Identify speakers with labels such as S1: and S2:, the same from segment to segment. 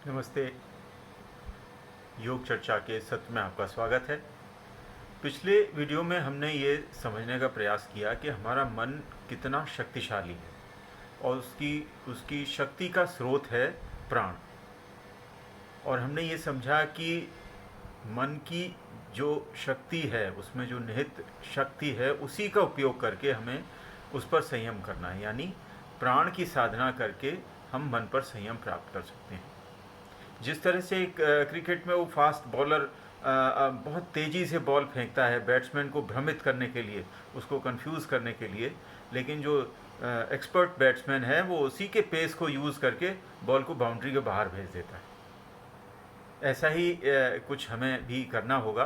S1: नमस्ते। योग चर्चा के सत्र में आपका स्वागत है। पिछले वीडियो में हमने ये समझने का प्रयास किया कि हमारा मन कितना शक्तिशाली है और उसकी उसकी शक्ति का स्रोत है प्राण। और हमने ये समझा कि मन की जो शक्ति है, उसमें जो निहित शक्ति है, उसी का उपयोग करके हमें उस पर संयम करना है, यानी प्राण की साधना करके हम मन पर संयम प्राप्त कर सकते हैं। जिस तरह से क्रिकेट में वो फास्ट बॉलर बहुत तेज़ी से बॉल फेंकता है बैट्समैन को भ्रमित करने के लिए, उसको कंफ्यूज करने के लिए, लेकिन जो एक्सपर्ट बैट्समैन है वो उसी के पेस को यूज़ करके बॉल को बाउंड्री के बाहर भेज देता है। ऐसा ही कुछ हमें भी करना होगा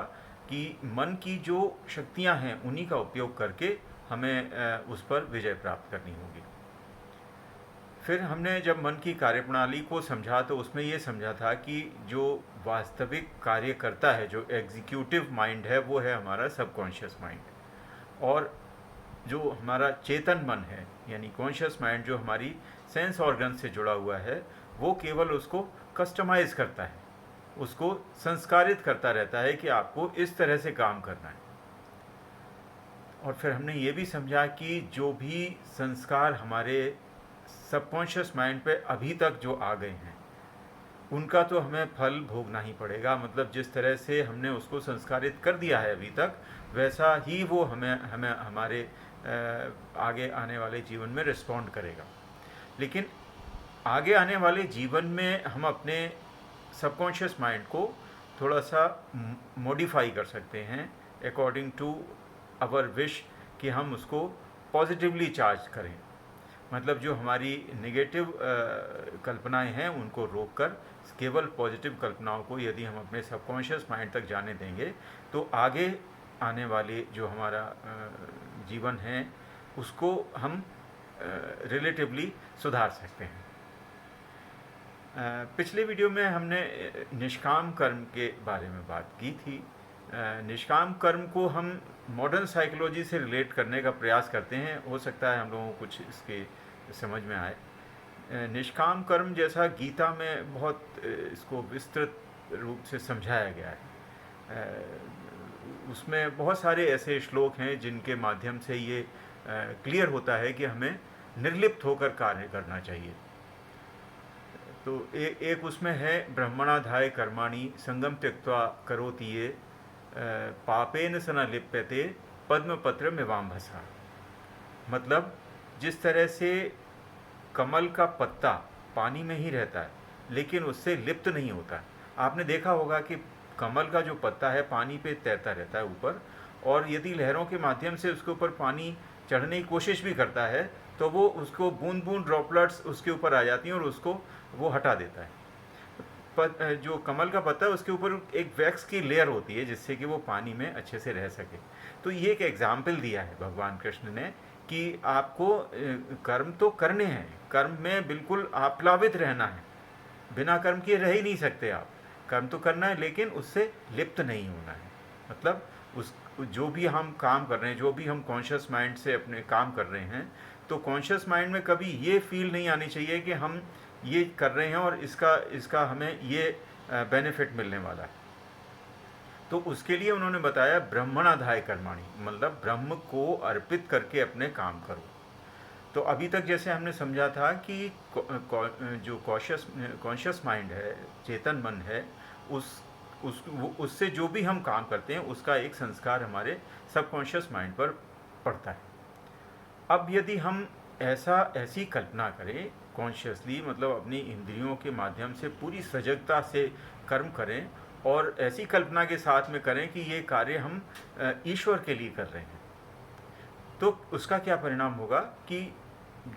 S1: कि मन की जो शक्तियां हैं उन्हीं का उपयोग करके हमें उस पर विजय प्राप्त करनी होगी। फिर हमने जब मन की कार्यप्रणाली को समझा तो उसमें ये समझा था कि जो वास्तविक कार्य करता है, जो एग्जीक्यूटिव माइंड है, वो है हमारा सबकॉन्शियस माइंड। और जो हमारा चेतन मन है यानी कॉन्शियस माइंड, जो हमारी सेंस ऑर्गन से जुड़ा हुआ है, वो केवल उसको कस्टमाइज करता है, उसको संस्कारित करता रहता है कि आपको इस तरह से काम करना है। और फिर हमने ये भी समझा कि जो भी संस्कार हमारे सबकॉन्शियस माइंड पे अभी तक जो आ गए हैं, उनका तो हमें फल भोगना ही पड़ेगा। मतलब जिस तरह से हमने उसको संस्कारित कर दिया है अभी तक, वैसा ही वो हमें हमें हमारे आगे आने वाले जीवन में रिस्पॉन्ड करेगा। लेकिन आगे आने वाले जीवन में हम अपने सबकॉन्शियस माइंड को थोड़ा सा मॉडिफाई कर सकते हैं अकॉर्डिंग टू आवर विश, कि हम उसको पॉजिटिवली चार्ज करें। मतलब जो हमारी नेगेटिव कल्पनाएं हैं उनको रोककर केवल पॉजिटिव कल्पनाओं को यदि हम अपने सबकॉन्शियस माइंड तक जाने देंगे, तो आगे आने वाले जो हमारा जीवन है उसको हम रिलेटिवली सुधार सकते हैं। पिछले वीडियो में हमने निष्काम कर्म के बारे में बात की थी। निष्काम कर्म को हम मॉडर्न साइकोलॉजी से रिलेट करने का प्रयास करते हैं। हो सकता है हम लोगों को कुछ इसके समझ में आए। निष्काम कर्म जैसा गीता में बहुत इसको विस्तृत रूप से समझाया गया है। उसमें बहुत सारे ऐसे श्लोक हैं जिनके माध्यम से ये क्लियर होता है कि हमें निर्लिप्त होकर कार्य करना चाहिए। तो एक उसमें है, ब्रह्मणाधाय कर्माणि संगम त्यक्त्वा करोति ये पापेन स न लिप्यते पद्मपत्र मिवाम्भसा। मतलब जिस तरह से कमल का पत्ता पानी में ही रहता है लेकिन उससे लिप्त नहीं होता। आपने देखा होगा कि कमल का जो पत्ता है पानी पे तैरता रहता है ऊपर, और यदि लहरों के माध्यम से उसके ऊपर पानी चढ़ने की कोशिश भी करता है तो वो उसको बूंद बूंद ड्रॉपलेट्स उसके ऊपर आ जाती हैं और उसको वो हटा देता है। जो कमल का पत्ता है उसके ऊपर एक वैक्स की लेयर होती है जिससे कि वो पानी में अच्छे से रह सके। तो ये एक एग्जाम्पल दिया है भगवान कृष्ण ने कि आपको कर्म तो करने हैं, कर्म में बिल्कुल आप्लावित रहना है, बिना कर्म किए रह ही नहीं सकते आप। कर्म तो करना है लेकिन उससे लिप्त नहीं होना है। मतलब उस जो भी हम काम कर रहे हैं, जो भी हम कॉन्शियस माइंड से अपने काम कर रहे हैं, तो कॉन्शियस माइंड में कभी ये फील नहीं आनी चाहिए कि हम ये कर रहे हैं और इसका हमें ये बेनिफिट मिलने वाला है। तो उसके लिए उन्होंने बताया ब्रह्मणाधाय कर्माणि, मतलब ब्रह्म को अर्पित करके अपने काम करो। तो अभी तक जैसे हमने समझा था कि जो कॉन्शियस माइंड है, चेतन मन है, उससे जो भी हम काम करते हैं उसका एक संस्कार हमारे सबकॉन्शियस माइंड पर पड़ता है। अब यदि हम ऐसी कल्पना करें कॉन्शियसली, मतलब अपनी इंद्रियों के माध्यम से पूरी सजगता से कर्म करें और ऐसी कल्पना के साथ में करें कि ये कार्य हम ईश्वर के लिए कर रहे हैं, तो उसका क्या परिणाम होगा कि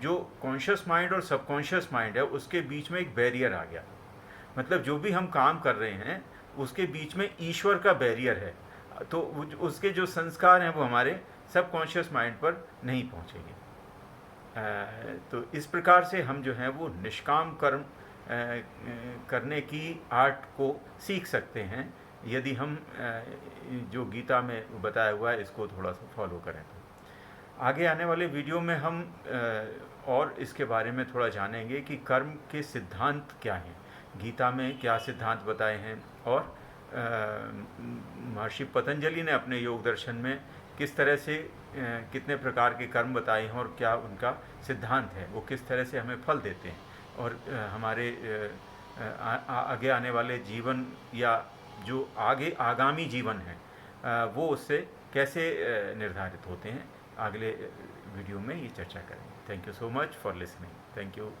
S1: जो कॉन्शियस माइंड और सबकॉन्शियस माइंड है उसके बीच में एक बैरियर आ गया। मतलब जो भी हम काम कर रहे हैं उसके बीच में ईश्वर का बैरियर है, तो उसके जो संस्कार हैं वो हमारे सबकॉन्शियस माइंड पर नहीं पहुंचेंगे। तो इस प्रकार से हम जो हैं वो निष्काम कर्म करने की आर्ट को सीख सकते हैं यदि हम जो गीता में बताया हुआ है इसको थोड़ा सा फॉलो करें। तो आगे आने वाले वीडियो में हम और इसके बारे में थोड़ा जानेंगे कि कर्म के सिद्धांत क्या हैं, गीता में क्या सिद्धांत बताए हैं, और महर्षि पतंजलि ने अपने योग दर्शन में किस तरह से कितने प्रकार के कर्म बताए हैं और क्या उनका सिद्धांत है, वो किस तरह से हमें फल देते हैं, और हमारे आगे आने वाले जीवन या जो आगे आगामी जीवन है वो उससे कैसे निर्धारित होते हैं। अगले वीडियो में ये चर्चा करेंगे। Thank you so much for listening. Thank you.